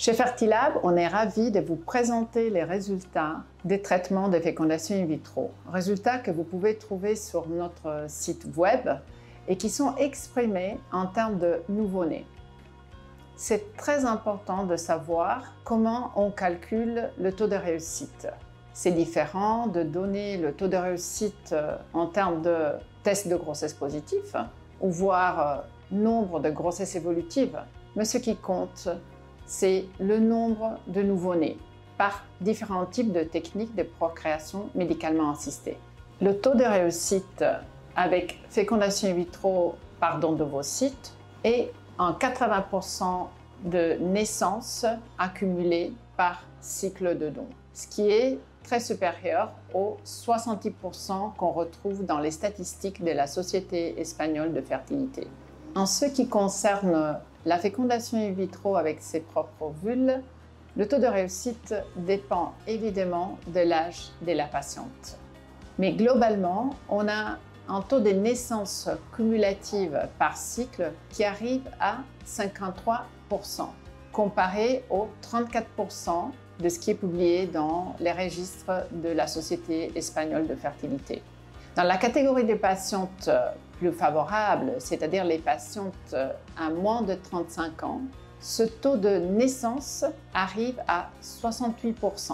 Chez Fertilab, on est ravis de vous présenter les résultats des traitements de fécondation in vitro. Résultats que vous pouvez trouver sur notre site web et qui sont exprimés en termes de nouveau-nés. C'est très important de savoir comment on calcule le taux de réussite. C'est différent de donner le taux de réussite en termes de tests de grossesse positifs ou voire nombre de grossesses évolutives. Mais ce qui compte, c'est le nombre de nouveau-nés par différents types de techniques de procréation médicalement assistée. Le taux de réussite avec fécondation in vitro par don d'ovocytes est en 80% de naissances accumulées par cycle de don, ce qui est très supérieur aux 70% qu'on retrouve dans les statistiques de la Société espagnole de fertilité. En ce qui concerne la fécondation in vitro avec ses propres ovules, le taux de réussite dépend évidemment de l'âge de la patiente. Mais globalement, on a un taux de naissance cumulative par cycle qui arrive à 53%, comparé aux 34% de ce qui est publié dans les registres de la Société espagnole de fertilité. Dans la catégorie des patientes plus favorables, c'est-à-dire les patientes à moins de 35 ans, ce taux de naissance arrive à 68%.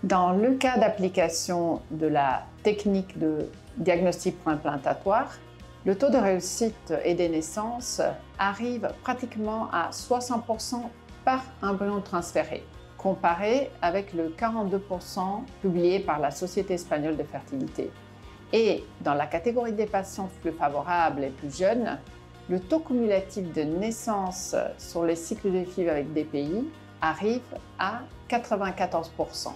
Dans le cas d'application de la technique de diagnostic préimplantatoire, le taux de réussite et des naissances arrive pratiquement à 60% par embryon transféré, comparé avec le 42% publié par la Société espagnole de fertilité. Et dans la catégorie des patients plus favorables et plus jeunes, le taux cumulatif de naissance sur les cycles de FIV avec DPI arrive à 94%.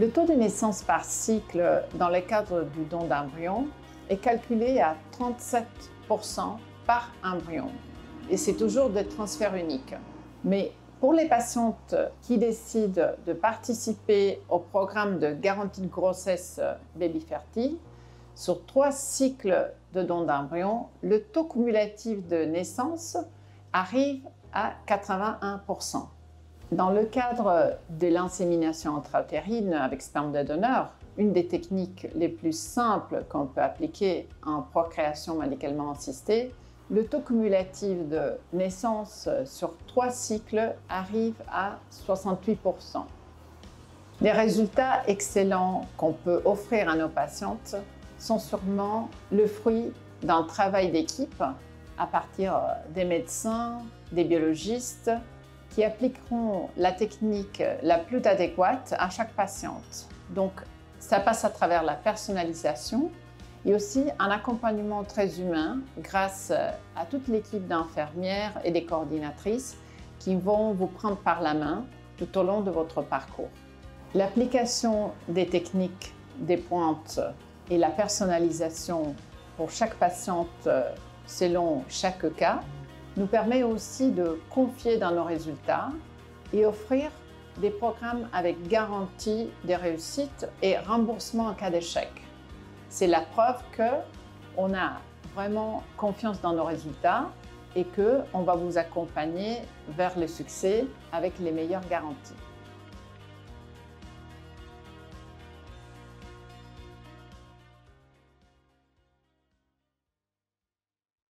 Le taux de naissance par cycle dans le cadre du don d'embryon est calculé à 37% par embryon. Et c'est toujours de transfert unique. Mais pour les patientes qui décident de participer au programme de garantie de grossesse Baby Fertile, sur 3 cycles de don d'embryon, le taux cumulatif de naissance arrive à 81%. Dans le cadre de l'insémination intra-utérine avec sperme de donneur, une des techniques les plus simples qu'on peut appliquer en procréation médicalement assistée, le taux cumulatif de naissance sur 3 cycles arrive à 68%. Les résultats excellents qu'on peut offrir à nos patientes sont sûrement le fruit d'un travail d'équipe à partir des médecins, des biologistes qui appliqueront la technique la plus adéquate à chaque patiente. Donc, ça passe à travers la personnalisation et aussi un accompagnement très humain grâce à toute l'équipe d'infirmières et des coordinatrices qui vont vous prendre par la main tout au long de votre parcours. L'application des techniques des pointes et la personnalisation pour chaque patiente selon chaque cas nous permet aussi de confier dans nos résultats et offrir des programmes avec garantie de réussite et remboursement en cas d'échec. C'est la preuve qu'on a vraiment confiance dans nos résultats et qu'on va vous accompagner vers le succès avec les meilleures garanties.